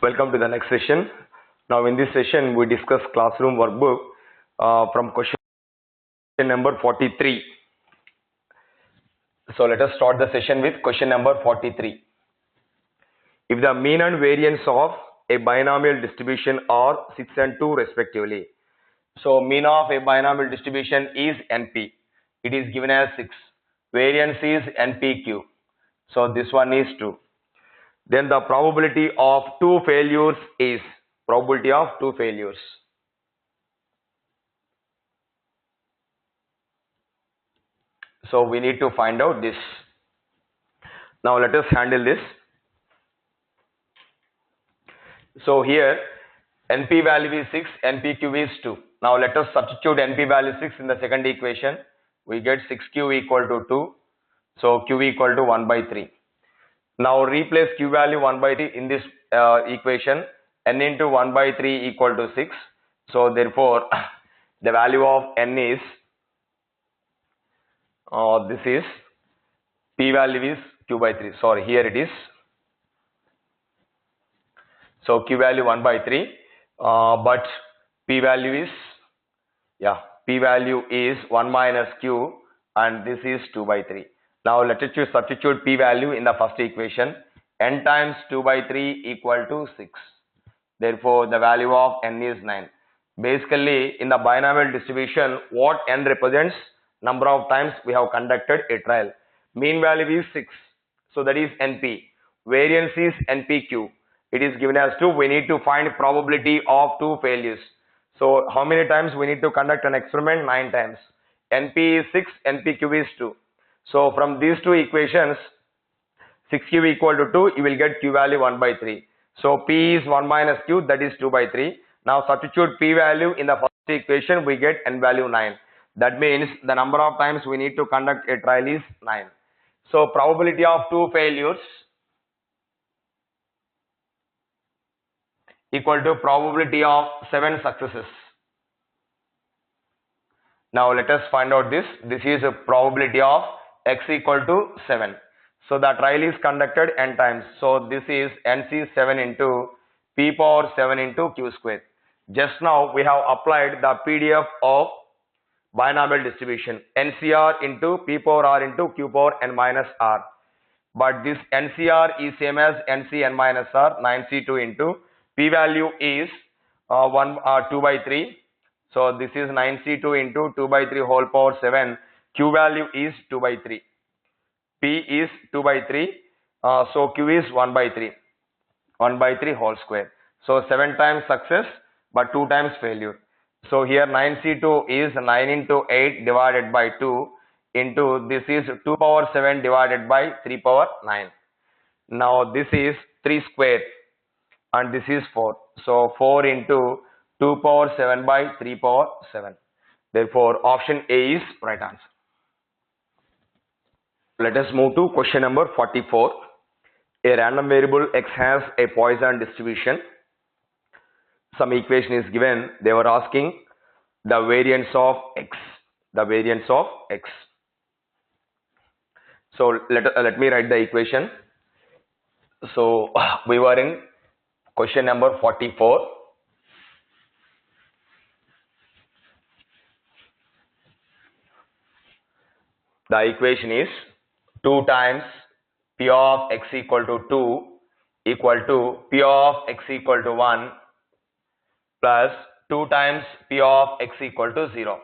Welcome to the next session. Now in this session we discuss classroom workbook from question number 43. So let us start the session with question number 43. If the mean and variance of a binomial distribution are 6 and 2 respectively. So mean of a binomial distribution is NP. It is given as 6. Variance is NPQ. So this one is 2. Then the probability of 2 failures is probability of 2 failures. So we need to find out this. Now let us handle this. So here NP value is 6, NPQ is 2. Now let us substitute NP value 6 in the second equation. We get 6Q equal to 2. So Q equal to 1 by 3. Now replace Q value 1 by 3 in this equation. N into 1 by 3 equal to 6. So therefore the value of N is this is P value is Q by 3. Sorry, here it is. So Q value 1 by 3, but P value is P value is 1 minus Q, and this is 2 by 3. Now let us substitute P value in the first equation. N times 2 by 3 equal to 6. Therefore the value of N is 9. Basically in the binomial distribution, what N represents? Number of times we have conducted a trial. Mean value is 6. So that is NP. Variance is NPQ. It is given as 2. We need to find probability of 2 failures. So how many times we need to conduct an experiment? 9 times. NP is 6, NPQ is 2. So from these two equations, 6Q equal to 2, you will get Q value 1 by 3. So P is 1 minus Q, that is 2 by 3. Now substitute P value in the first equation, we get N value 9. That means the number of times we need to conduct a trial is 9. So probability of 2 failures equal to probability of 7 successes. Now let us find out this. This is a probability of X equal to 7. So the trial is conducted N times. So this is NC 7 into P power 7 into Q square. Just now we have applied the PDF of binomial distribution. NCR into P power R into Q power N minus R. But this NCR is same as NC N minus R, 9C2 into P value is 2 by 3. So this is 9C2 into 2 by 3 whole power 7. Q value is 2 by 3. P is 2 by 3. So Q is 1 by 3. 1 by 3 whole square. So 7 times success but 2 times failure. So here 9C2 is 9 into 8 divided by 2 into this is 2 power 7 divided by 3 power 9. Now this is 3 square and this is 4. So 4 into 2 power 7 by 3 power 7. Therefore option A is right answer. Let us move to question number 44. A random variable X has a Poisson distribution. Some equation is given. They were asking the variance of X. The variance of X. So let me write the equation. So we were in question number 44. The equation is 2 times P of X equal to 2 equal to P of X equal to 1 plus 2 times P of X equal to 0.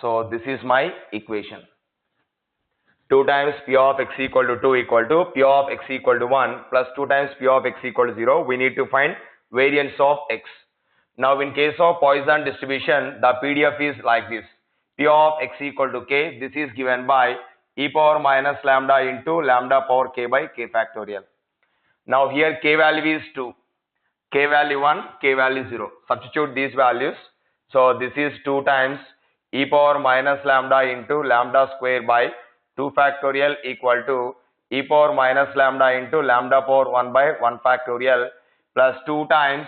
So this is my equation. 2 times P of X equal to 2 equal to P of X equal to 1 plus 2 times P of X equal to 0. We need to find variance of X. Now in case of Poisson distribution, the PDF is like this. P of X equal to K. This is given by e power minus lambda into lambda power K by K factorial. Now here K value is 2. K value 1, K value 0. Substitute these values. So this is 2 times e power minus lambda into lambda square by 2 factorial equal to e power minus lambda into lambda power 1 by 1 factorial plus 2 times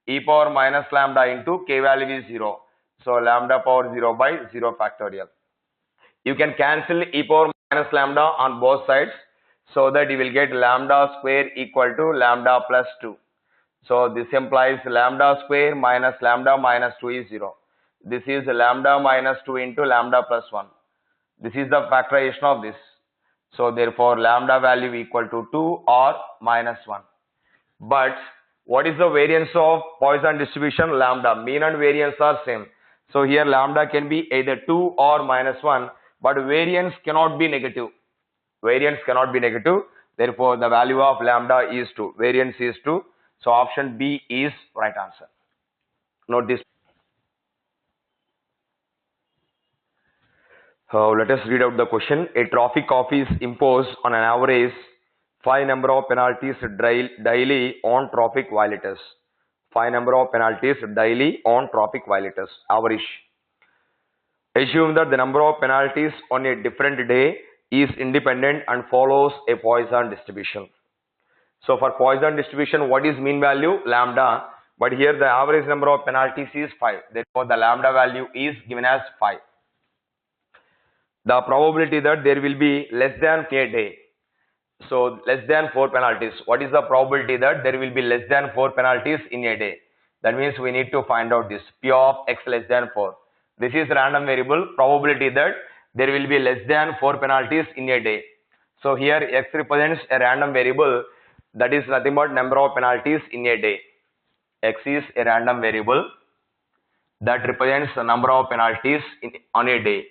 e power minus lambda into K value is 0. So lambda power 0 by 0 factorial. You can cancel e power minus lambda on both sides. so that you will get lambda square equal to lambda plus 2. So this implies lambda square minus lambda minus 2 is 0. This is lambda minus 2 into lambda plus 1. This is the factorization of this. So therefore lambda value equal to 2 or minus 1. But what is the variance of Poisson distribution? Lambda. Mean and variance are same. So here lambda can be either 2 or minus 1, but variance cannot be negative. Variance cannot be negative. Therefore the value of lambda is 2. Variance is 2. So option B is right answer. Note this. Let us read out the question. A traffic office impose on an average 5 number of penalties daily on traffic violators. 5 number of penalties daily on traffic violators. Average. Assume that the number of penalties on a different day is independent and follows a Poisson distribution. So for Poisson distribution, what is mean value? Lambda. But here the average number of penalties is 5. Therefore the lambda value is given as 5. The probability that there will be less than a day. So less than 4 penalties. What is the probability that there will be less than 4 penalties in a day? That means we need to find out this P of x less than 4. This is random variable. Probability that there will be less than 4 penalties in a day. So here x represents a random variable, that is nothing but number of penalties in a day. X is a random variable that represents the number of penalties on a day.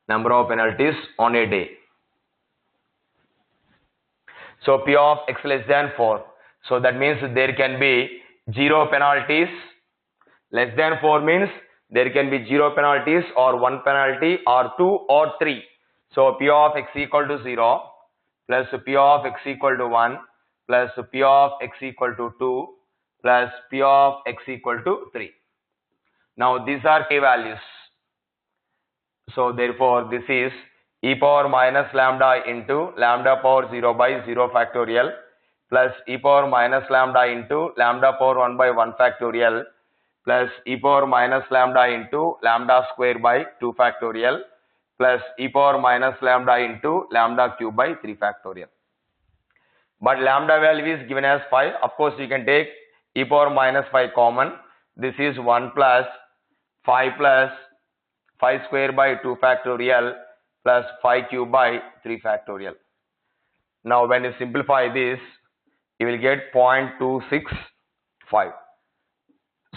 Number of penalties on a day. So P of x less than 4. So that means there can be 0 penalties. Less than 4 means there can be 0 penalties or 1 penalty or 2 or 3. So P of x equal to 0 plus P of x equal to 1 plus P of x equal to 2 plus P of x equal to 3. Now these are k values. So therefore this is e power minus lambda into lambda power 0 by 0 factorial plus e power minus lambda into lambda power 1 by 1 factorial plus e power minus lambda into lambda square by 2 factorial plus e power minus lambda into lambda cube by 3 factorial. But lambda value is given as 5. Of course you can take e power minus 5 common. This is 1 plus 5 plus 5 square by 2 factorial plus 5 cube by 3 factorial. Now when you simplify this, you will get 0.265.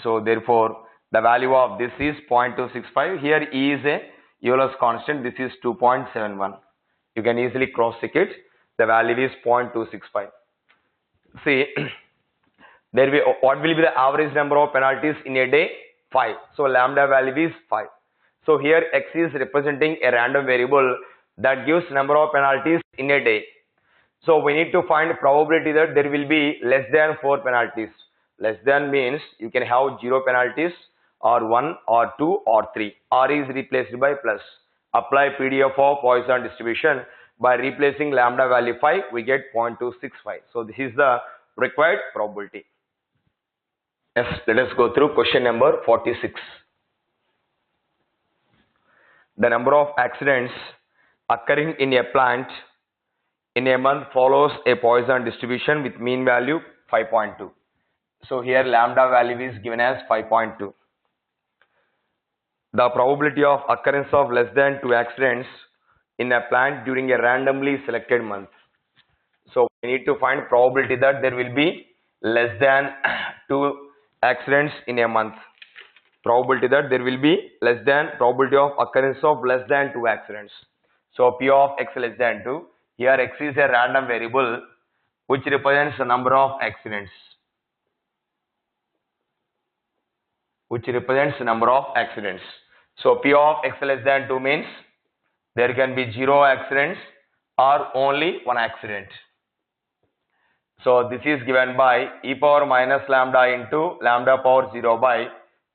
So therefore the value of this is 0.265. Here E is a Euler's constant. This is 2.71. You can easily cross check it. The value is 0.265. See, what will be the average number of penalties in a day? 5. So lambda value is 5. So here x is representing a random variable that gives number of penalties in a day. So we need to find probability that there will be less than 4 penalties. Less than means you can have 0 penalties or 1 or 2 or 3. R is replaced by plus. Apply PDF of Poisson distribution. By replacing lambda value 5, we get 0.265. So this is the required probability. Yes, let us go through question number 46. The number of accidents occurring in a plant in a month follows a Poisson distribution with mean value 5.2. So here lambda value is given as 5.2. The probability of occurrence of less than 2 accidents in a plant during a randomly selected month. So we need to find probability that there will be less than 2 accidents in a month. Probability that there will be less than probability of occurrence of less than 2 accidents. So P of x less than 2. Here x is a random variable which represents the number of accidents. So P of x less than 2 means there can be 0 accidents or only 1 accident. So this is given by e power minus lambda into lambda power 0 by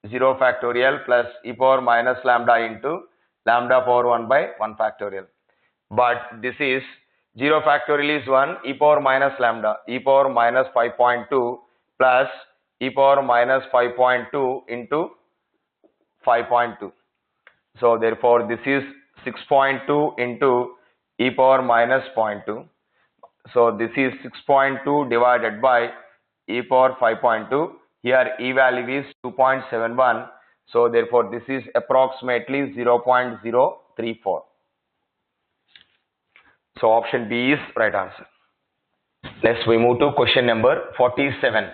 0 factorial plus e power minus lambda into lambda power 1 by 1 factorial. But this is 0 factorial is 1, e power minus lambda, e power minus 5.2 plus e power minus 5.2 into 5.2. So therefore this is 6.2 into e power minus 0.2. So this is 6.2 divided by e power 5.2. Here e value is 2.71. So therefore this is approximately 0.034. So option B is right answer. Next we move to question number 47.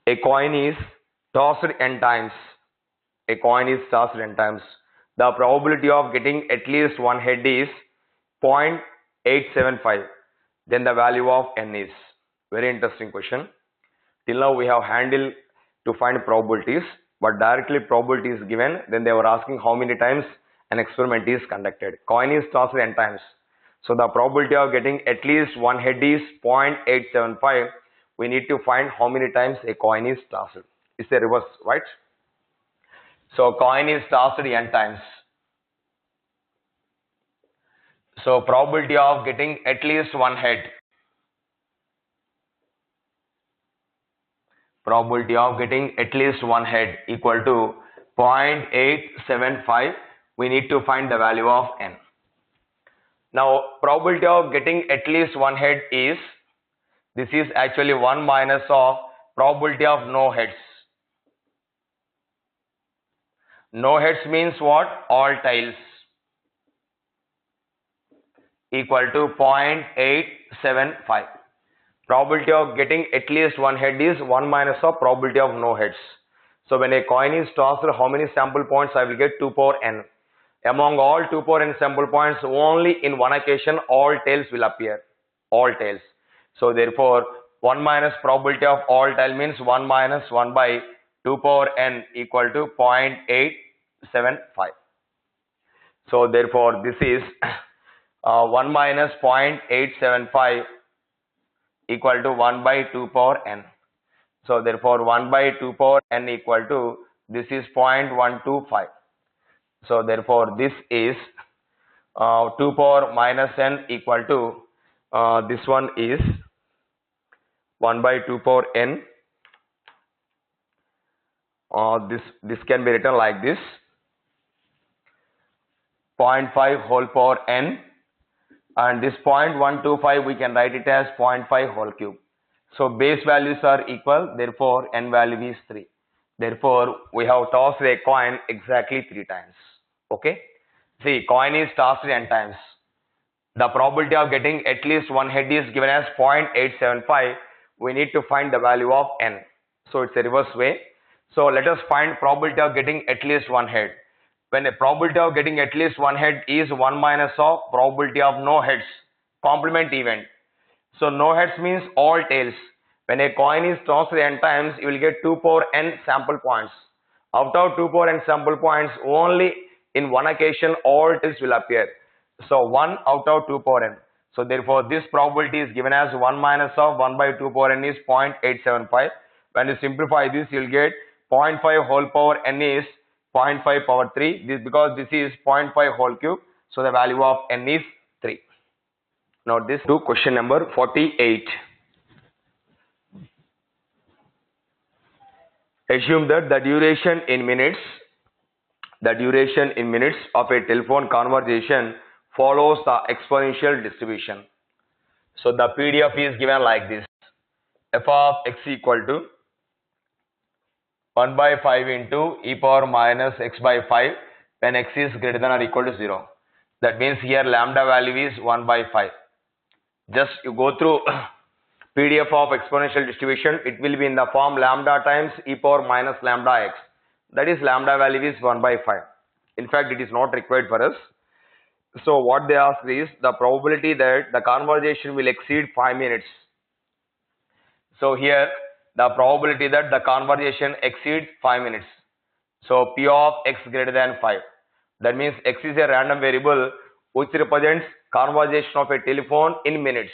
A coin is tossed n times. A coin is tossed n times. The probability of getting at least one head is 0.875. Then the value of n is. Very interesting question. Till now we have handled to find probabilities, but directly probability is given. Then they were asking how many times an experiment is conducted. Coin is tossed n times. So the probability of getting at least one head is 0.875. We need to find how many times a coin is tossed. It's a reverse, right? So coin is tossed n times. So probability of getting at least one head. Probability of getting at least one head equal to 0.875. We need to find the value of n. Now probability of getting at least one head is, this is actually 1 minus of probability of no heads. No heads means what? All tails. Equal to 0.875. Probability of getting at least one head is 1 minus of probability of no heads. So when a coin is tossed, how many sample points I will get? 2 power n. Among all 2 power n sample points, only in one occasion all tails will appear. All tails. So therefore 1 minus probability of all tail means 1 minus 1 by 2 power n equal to 0.875. So therefore this is 1 minus 0.875 equal to 1 by 2 power n. So therefore 1 by 2 power n equal to, this is 0.125. So therefore this is 2 power minus n equal to, this one is 1 by 2 power n. This can be written like this, 0.5 whole power n, and this 0.125 we can write it as 0.5 whole cube. So base values are equal, therefore n value is 3. Therefore we have tossed a coin exactly 3 times. Okay, see, coin is tossed n times. The probability of getting at least one head is given as 0.875. We need to find the value of n. So it's a reverse way. So let us find probability of getting at least one head. When a probability of getting at least one head is 1 minus of probability of no heads, complement event. So no heads means all tails. When a coin is tossed n times, you will get 2 power n sample points. Out of 2 power n sample points, only in one occasion all tails will appear. So 1 out of 2 power n. So therefore this probability is given as 1 minus of 1 by 2 power n is 0.875. When you simplify this, you will get 0.5 whole power n is 0.5 power 3. This because this is 0.5 whole cube. So the value of n is 3. Now this to question number 48. Assume that the duration in minutes of a telephone conversation follows the exponential distribution. So the PDF is given like this. F of x equal to 1 by 5 into e power minus x by 5 when x is greater than or equal to 0. That means here lambda value is 1 by 5. Just you go through PDF of exponential distribution, it will be in the form lambda times e power minus lambda x. That is lambda value is 1 by 5. In fact, it is not required for us. So what they ask is the probability that the conversation will exceed 5 minutes. So here the probability that the conversation exceeds 5 minutes. So P of x greater than 5. That means x is a random variable which represents conversation of a telephone in minutes.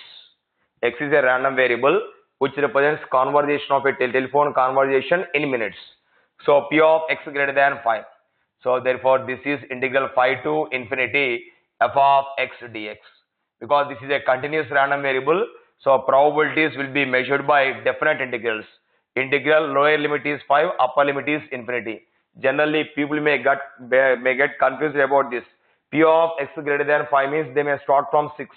X is a random variable which represents conversation of a telephone conversation in minutes. So P of x greater than 5. So therefore this is integral 5 to infinity f of x dx. Because this is a continuous random variable, so probabilities will be measured by definite integrals. Integral lower limit is 5, upper limit is infinity. Generally, people may get confused about this. P of x greater than 5 means they may start from 6.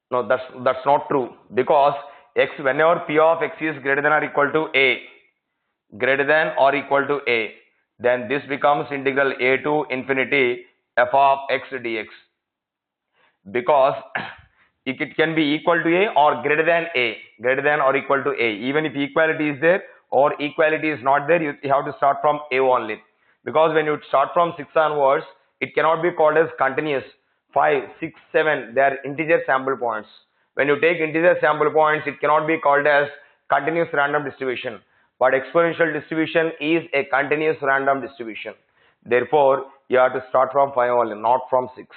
No, that's not true, because x, whenever P of x is greater than or equal to a, greater than or equal to a, then this becomes integral a to infinity f of x dx, because it can be equal to a or greater than a, greater than or equal to a. Even if equality is there or equality is not there, you have to start from a only, because when you start from 6 onwards, it cannot be called as continuous. 5, 6, 7, they are integer sample points. When you take integer sample points, it cannot be called as continuous random distribution, but exponential distribution is a continuous random distribution. Therefore, you have to start from 5 only, not from 6.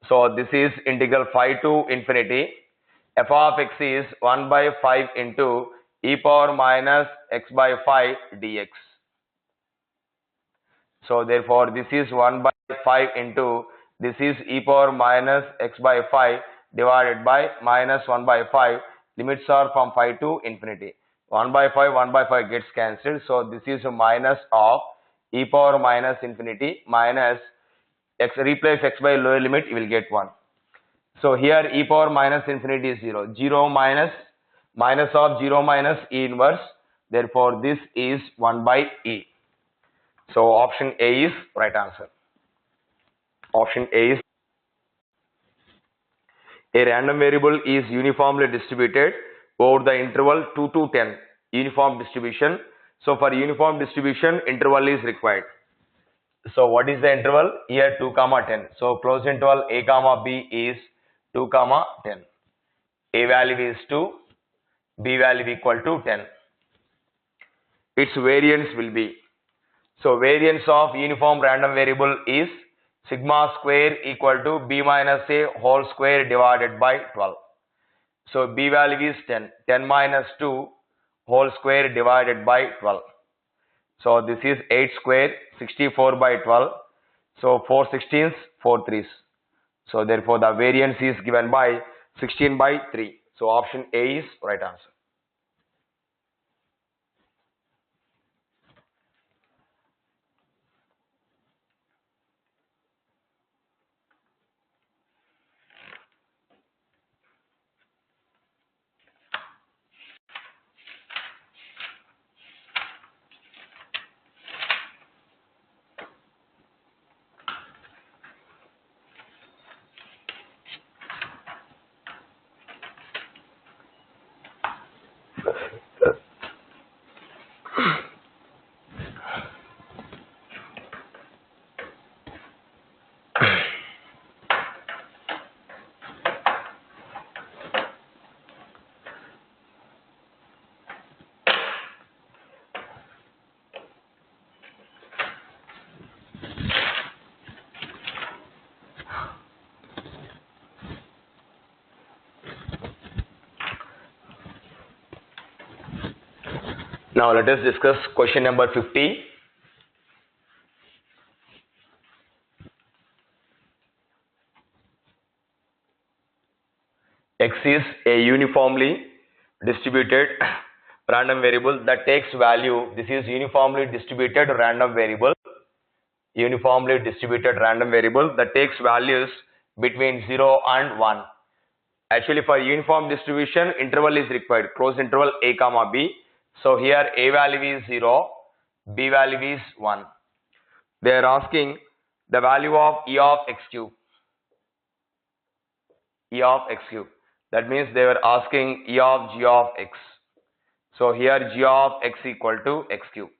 So this is integral 5 to infinity. F of x is 1 by 5 into e power minus x by 5 dx. So therefore this is 1 by 5 into, this is e power minus x by 5 divided by minus 1 by 5. Limits are from 5 to infinity. 1 by 5 gets cancelled. So this is a minus of e power minus infinity minus x, replace x by lower limit, you will get 1. So here e power minus infinity is 0. 0 minus of 0 minus e inverse. Therefore this is 1 by e. So option A is right answer. Option A is, a random variable is uniformly distributed over the interval 2 to 10. Uniform distribution. So for uniform distribution, interval is required. So what is the interval? Here 2 comma 10. So closed interval a comma b is 2 comma 10. A value is 2, b value equal to 10. Its variance will be, so variance of uniform random variable is sigma square equal to b minus a whole square divided by 12. So b value is 10. 10 minus 2 whole square divided by 12. So this is 8 square, 64 by 12. So 4 16s, 4 3s. So therefore the variance is given by 16 by 3. So option A is right answer. Now let us discuss question number 50. X is a uniformly distributed random variable that takes value. This is uniformly distributed random variable. Uniformly distributed random variable that takes values between 0 and 1. Actually, for uniform distribution, interval is required. Closed interval a comma b. So here a value is 0, b value is 1. They are asking the value of e of x cube. E of x cube. That means they were asking e of g of x. So here g of x equal to x cube.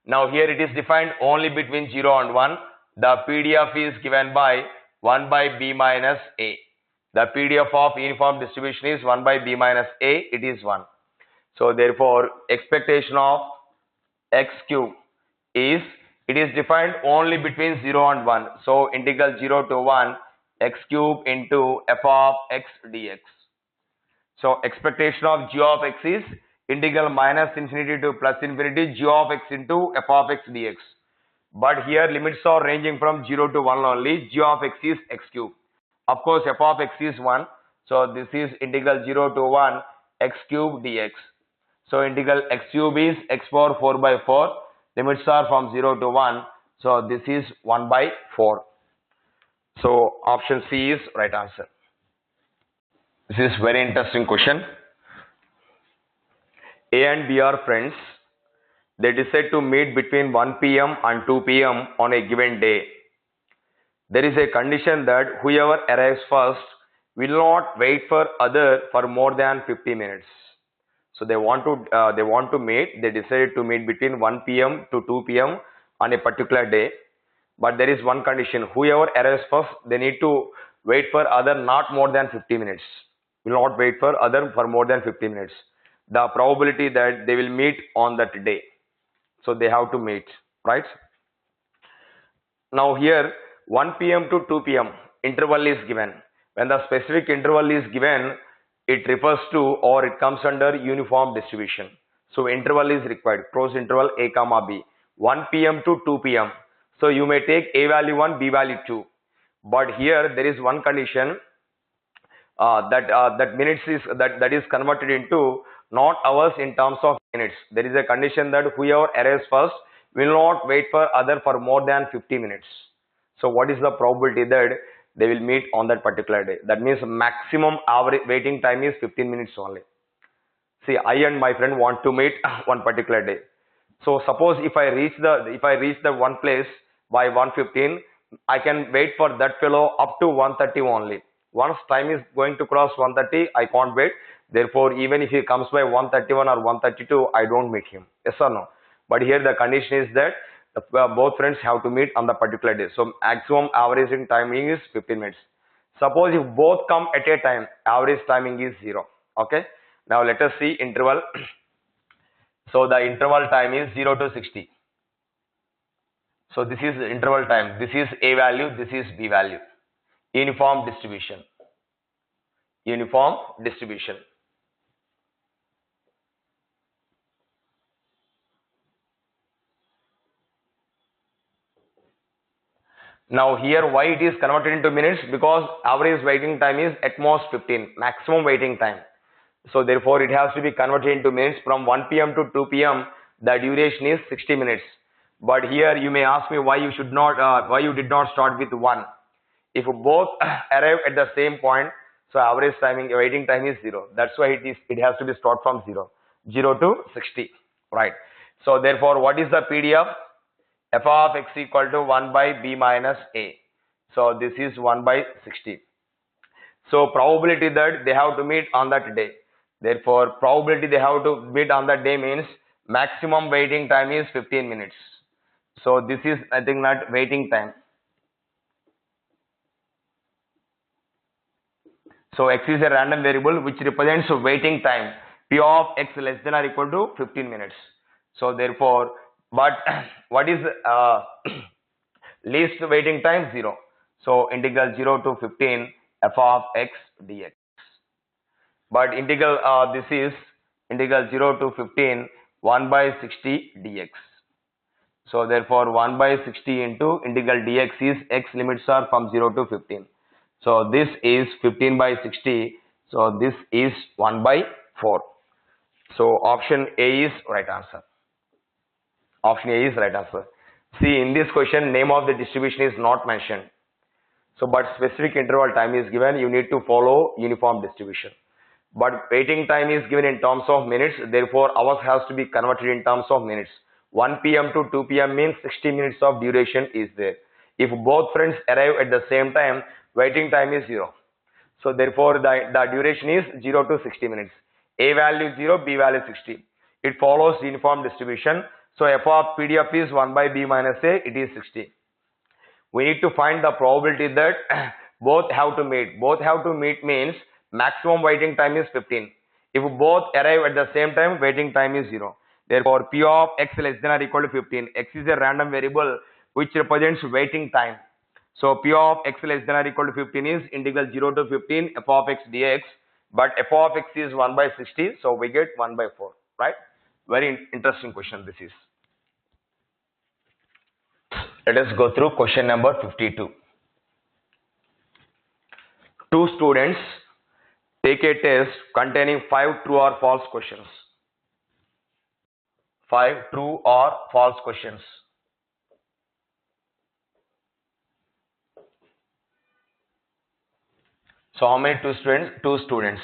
Now here it is defined only between 0 and 1. The PDF is given by 1 by b minus a. The PDF of uniform distribution is 1 by b minus a. It is 1. So therefore expectation of x cube is, it is defined only between 0 and 1. So integral 0 to 1 x cube into f of x dx. So expectation of g of x is integral minus infinity to plus infinity g of x into f of x dx. But here limits are ranging from 0 to 1 only. G of x is x cube. Of course f of x is 1. So this is integral 0 to 1 x cube dx. So integral x cube is x power 4 by 4. Limits are from 0 to 1. So this is 1 by 4. So option C is right answer. This is very interesting question. A and B are friends. They decide to meet between 1 p.m. and 2 p.m. on a given day. There is a condition that whoever arrives first will not wait for other for more than 50 minutes. So they want to meet. They decided to meet between 1 p.m. to 2 p.m. on a particular day. But there is one condition. Whoever arrives first, they need to wait for other not more than 50 minutes. Will not wait for other for more than 50 minutes. The probability that they will meet on that day. So they have to meet, right? Now here 1 p.m. to 2 p.m. interval is given. When the specific interval is given, it refers to or it comes under uniform distribution. So interval is required. Cross interval A comma B. 1 p.m. to 2 p.m. So you may take A value 1, B value 2. But here there is one condition that minutes is that is converted into not hours in terms of minutes. There is a condition that whoever arrives first will not wait for other for more than 50 minutes. So what is the probability that they will meet on that particular day? That means maximum average waiting time is 15 minutes only. See, I and my friend want to meet one particular day. So suppose if I reach the one place by 1:15, I can wait for that fellow up to 1:30 only. Once time is going to cross 1:30, I can't wait. Therefore, even if he comes by 1:31 or 1:32, I don't meet him. Yes or no? But here the condition is that both friends have to meet on the particular day. So maximum averaging timing is 15 minutes. Suppose if both come at a time, average timing is 0. Okay. Now let us see interval. So the interval time is 0 to 60. So this is the interval time. This is A value. This is B value. Uniform distribution. Uniform distribution. Now here why it is converted into minutes? Because average waiting time is at most 15, maximum waiting time. So therefore it has to be converted into minutes. From 1 p.m. to 2 p.m. the duration is 60 minutes. But here you may ask me why you did not start with 1. If both arrive at the same point, so average waiting time is 0. That's why it has to be start from 0 to 60, right? So therefore what is the PDF? F of x equal to 1 by b minus a. So this is 1 by 60. So probability that they have to meet on that day. Therefore probability they have to meet on that day means maximum waiting time is 15 minutes. So this is nothing but waiting time. So x is a random variable which represents waiting time. P of x less than or equal to 15 minutes. So therefore, but what is least waiting time? 0. So integral 0 to 15 f of x dx. But integral this is integral 0 to 15 1 by 60 dx. So therefore 1 by 60 into integral dx is x limits are from 0 to 15. So this is 15 by 60. So this is 1 by 4. So option A is right answer. Option A is right answer. See, in this question, name of the distribution is not mentioned. So, but specific interval time is given. You need to follow uniform distribution. But waiting time is given in terms of minutes. Therefore, hours has to be converted in terms of minutes. 1 p.m. to 2 p.m. means 60 minutes of duration is there. If both friends arrive at the same time, waiting time is 0. So, therefore, the duration is 0 to 60 minutes. A value 0, B value 60. It follows uniform distribution. So f of PDF is 1 by b minus a, it is 60. We need to find the probability that both have to meet. Both have to meet means maximum waiting time is 15. If both arrive at the same time, waiting time is 0. Therefore, P of x less than or equal to 15. X is a random variable which represents waiting time. So P of x less than or equal to 15 is integral 0 to 15 f of x dx. But f of x is 1 by 60. So we get 1 by 4, right? Very interesting question this is. Let us go through question number 52. Two students take a test containing 5 true or false questions. 5 true or false questions. So how many two students? Two students.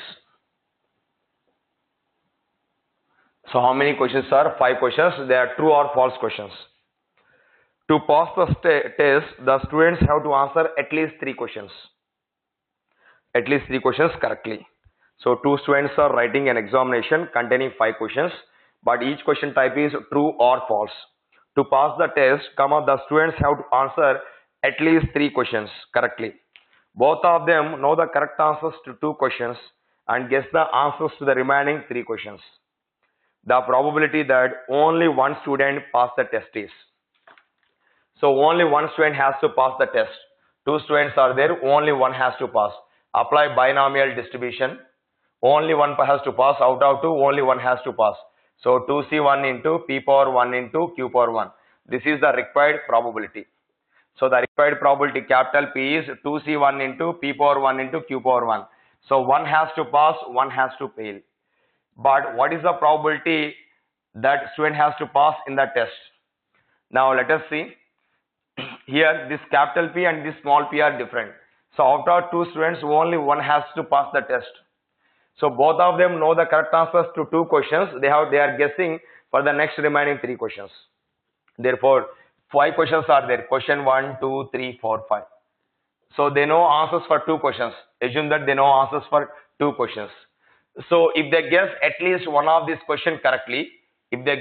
So how many questions are? 5 questions. They are true or false questions. To pass the test, the students have to answer at least 3 questions. At least 3 questions correctly. So 2 students are writing an examination containing 5 questions, but each question type is true or false. To pass the test, the students have to answer at least 3 questions correctly. Both of them know the correct answers to 2 questions and guess the answers to the remaining 3 questions. The probability that only one student pass the test is. So only one student has to pass the test. 2 students are there, only one has to pass. Apply binomial distribution. Only one has to pass. Out of 2, only one has to pass. So 2c1 into p power 1 into q power 1. This is the required probability. So the required probability capital P is 2c1 into p power 1 into q power 1. So one has to pass, one has to fail. But what is the probability that student has to pass in the test? Now let us see. Here this capital P and this small p are different. So out of 2 students, only one has to pass the test. So both of them know the correct answers to 2 questions. They are guessing for the next remaining 3 questions. Therefore, 5 questions are there. Question 1, 2, 3, 4, 5. So they know answers for 2 questions. Assume that they know answers for 2 questions. So if they guess at least one of these questions correctly, they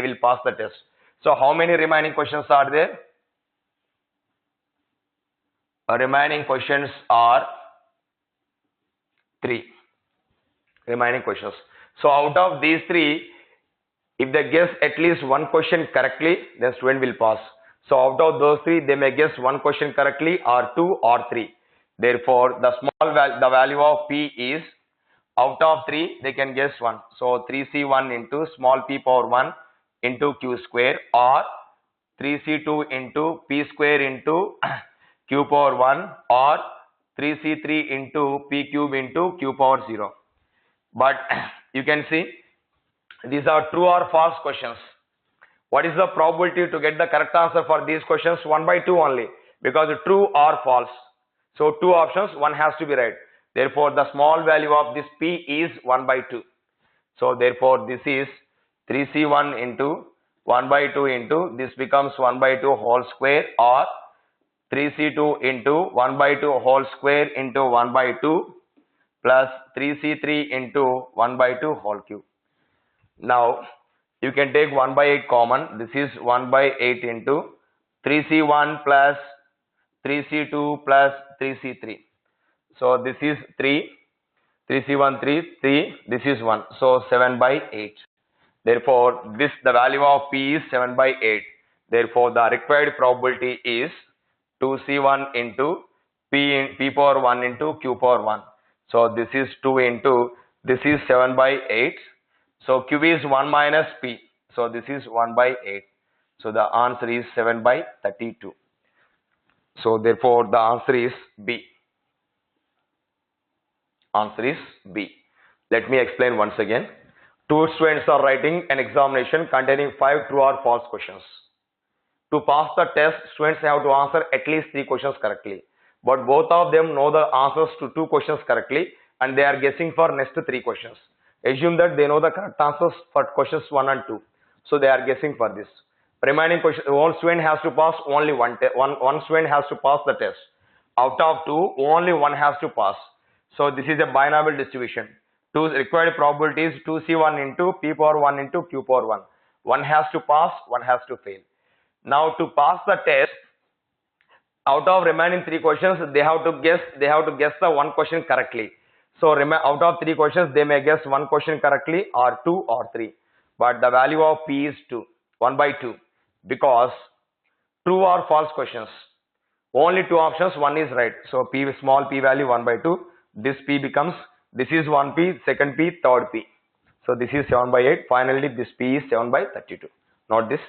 will pass the test. So how many remaining questions are there? Remaining questions are 3. Remaining questions. So out of these 3, if they guess at least one question correctly, the student will pass. So out of those 3, they may guess one question correctly or 2 or 3. Therefore, the value of P is, out of 3, they can guess 1. So 3c1 into small p power 1 into q square, or 3c2 into p square into q power 1, or 3c3 into p cube into q power 0. But you can see these are true or false questions. What is the probability to get the correct answer for these questions? 1 by 2 only, because true or false. So 2 options, one has to be right. Therefore, the small value of this P is 1 by 2. So therefore, this is 3c1 into 1 by 2 into, this becomes 1 by 2 whole square, or 3c2 into 1 by 2 whole square into 1 by 2 plus 3c3 into 1 by 2 whole cube. Now you can take 1 by 8 common. This is 1 by 8 into 3c1 plus 3c2 plus 3c3. So this is 3, 3c1 3, this is 1. So 7 by 8. Therefore the value of P is 7 by 8. Therefore the required probability is 2c1 into p power 1 into q power 1. So this is 2 into, this is 7 by 8. So q is 1 minus p. So this is 1 by 8. So the answer is 7 by 32. So therefore the answer is B. Answer is B. Let me explain once again. 2 students are writing an examination containing 5 true or false questions. To pass the test, students have to answer at least 3 questions correctly. But both of them know the answers to 2 questions correctly, and they are guessing for next 3 questions. Assume that they know the correct answers for questions 1 and 2. So they are guessing for this. Remaining question, one student has to pass, only one student has to pass the test. Out of 2, only one has to pass. So this is a binomial distribution. 2 required probabilities 2c1 into p power 1 into q power 1. One has to pass, one has to fail. Now to pass the test, out of remaining 3 questions, they have to guess the one question correctly. So out of 3 questions, they may guess one question correctly or 2 or 3. But the value of P is 2, 1 by 2, because true or false questions, only 2 options, one is right. So P, small p value 1 by 2, this P becomes, this is 1 P, second P, third P. So this is 7 by 8. Finally, this P is 7 by 32. Note this.